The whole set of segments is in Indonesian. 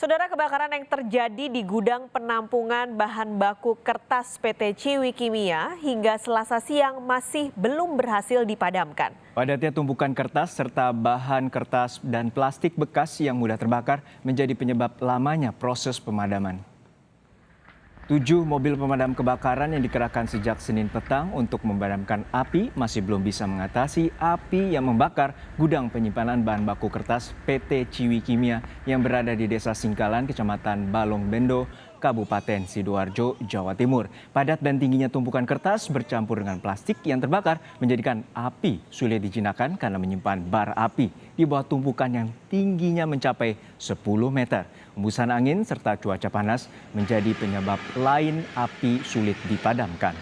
Saudara, kebakaran yang terjadi di gudang penampungan bahan baku kertas PT Ciwi Kimia hingga Selasa siang masih belum berhasil dipadamkan. Padatnya tumpukan kertas serta bahan kertas dan plastik bekas yang mudah terbakar menjadi penyebab lamanya proses pemadaman. 7 mobil pemadam kebakaran yang dikerahkan sejak Senin petang untuk memadamkan api masih belum bisa mengatasi api yang membakar gudang penyimpanan bahan baku kertas PT Ciwi Kimia yang berada di Desa Singkalan, Kecamatan Balong Bendo, Kabupaten Sidoarjo, Jawa Timur. Padat dan tingginya tumpukan kertas bercampur dengan plastik yang terbakar menjadikan api sulit dijinakan karena menyimpan bara api di bawah tumpukan yang tingginya mencapai 10 meter. Hembusan angin serta cuaca panas menjadi penyebab lain api sulit dipadamkan.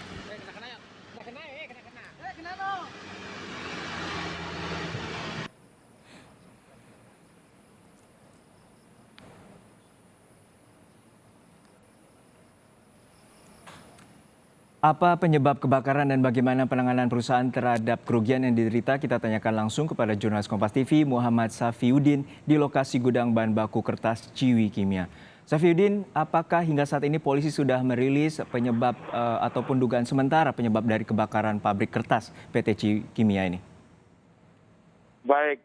Apa penyebab kebakaran dan bagaimana penanganan perusahaan terhadap kerugian yang diderita? Kita tanyakan langsung kepada jurnalis Kompas TV Muhammad Safiuddin di lokasi gudang bahan baku kertas Ciwi Kimia. Safiuddin, apakah hingga saat ini polisi sudah merilis penyebab ataupun dugaan sementara penyebab dari kebakaran pabrik kertas PT Ciwi Kimia ini? Baik,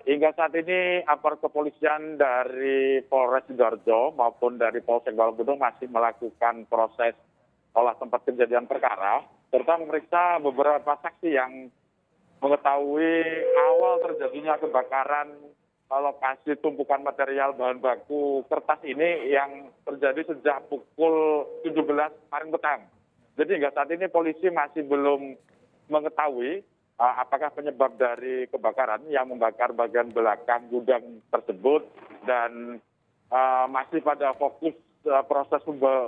hingga saat ini aparat kepolisian dari Polres Sidoarjo maupun dari Polsek Balongbendong masih melakukan proses olah tempat kejadian perkara, serta memeriksa beberapa saksi yang mengetahui awal terjadinya kebakaran lokasi tumpukan material bahan baku kertas ini yang terjadi sejak pukul 17 kemarin petang. Jadi hingga saat ini polisi masih belum mengetahui apakah penyebab dari kebakaran yang membakar bagian belakang gudang tersebut dan masih pada fokus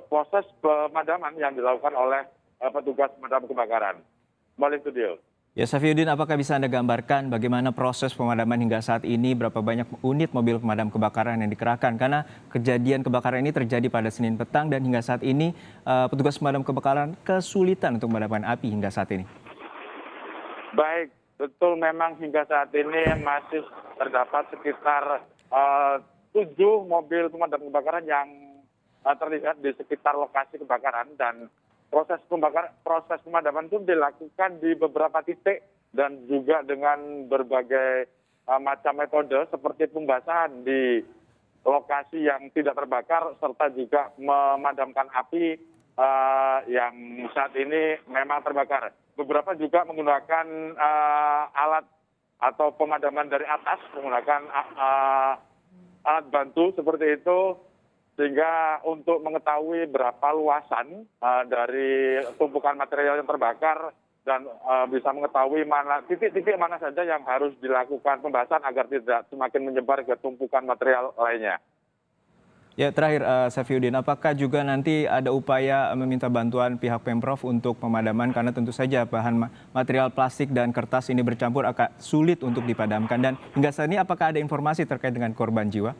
proses pemadaman yang dilakukan oleh petugas pemadam kebakaran. Kembali studio. Ya, Safiuddin, apakah bisa Anda gambarkan bagaimana proses pemadaman hingga saat ini, berapa banyak unit mobil pemadam kebakaran yang dikerahkan? Karena kejadian kebakaran ini terjadi pada Senin petang dan hingga saat ini petugas pemadam kebakaran kesulitan untuk memadamkan api hingga saat ini. Baik, betul memang hingga saat ini masih terdapat sekitar 7 mobil pemadam kebakaran yang terlihat di sekitar lokasi kebakaran dan proses pemadaman pun dilakukan di beberapa titik dan juga dengan berbagai macam metode seperti pembasahan di lokasi yang tidak terbakar serta juga memadamkan api yang saat ini memang terbakar. Beberapa juga menggunakan alat atau pemadaman dari atas, menggunakan alat bantu seperti itu, sehingga untuk mengetahui berapa luasan dari tumpukan material yang terbakar dan bisa mengetahui mana titik-titik mana saja yang harus dilakukan pembahasan agar tidak semakin menyebar ke tumpukan material lainnya. Ya, terakhir Safiuddin, apakah juga nanti ada upaya meminta bantuan pihak Pemprov untuk pemadaman karena tentu saja bahan material plastik dan kertas ini bercampur akan sulit untuk dipadamkan, dan hingga saat ini apakah ada informasi terkait dengan korban jiwa?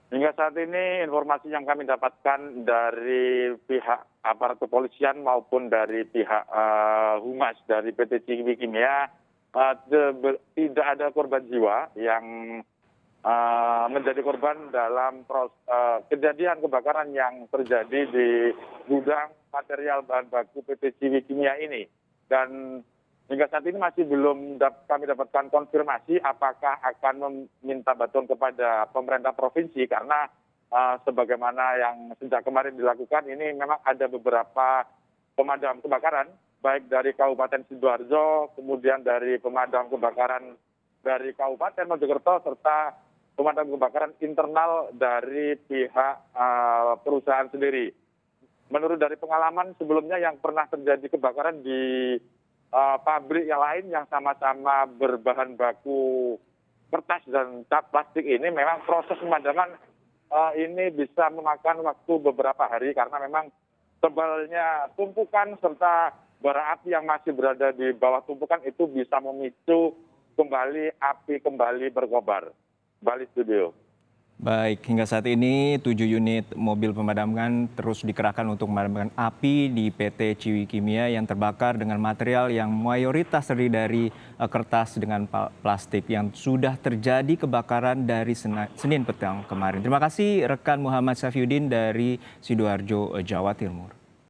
Hingga saat ini informasi yang kami dapatkan dari pihak aparat kepolisian maupun dari pihak humas dari PT Ciwi Kimia tidak ada korban jiwa yang menjadi korban dalam kejadian kebakaran yang terjadi di gudang material bahan baku PT Ciwi Kimia ini. Dan hingga saat ini masih belum kami dapatkan konfirmasi apakah akan meminta bantuan kepada pemerintah provinsi karena sebagaimana yang sejak kemarin dilakukan ini memang ada beberapa pemadam kebakaran baik dari Kabupaten Sidoarjo, kemudian dari pemadam kebakaran dari Kabupaten Mojokerto serta pemadam kebakaran internal dari pihak perusahaan sendiri. Menurut dari pengalaman sebelumnya yang pernah terjadi kebakaran di pabrik yang lain yang sama-sama berbahan baku kertas dan cat plastik ini, memang proses pemadaman ini bisa memakan waktu beberapa hari karena memang tebalnya tumpukan serta bara api yang masih berada di bawah tumpukan itu bisa memicu kembali api kembali berkobar. Balik studio. Baik, hingga saat ini 7 unit mobil pemadaman terus dikerahkan untuk memadamkan api di PT Ciwi Kimia yang terbakar dengan material yang mayoritas terdiri dari kertas dengan plastik yang sudah terjadi kebakaran dari Senin petang kemarin. Terima kasih rekan Muhammad Safiuddin dari Sidoarjo, Jawa Timur.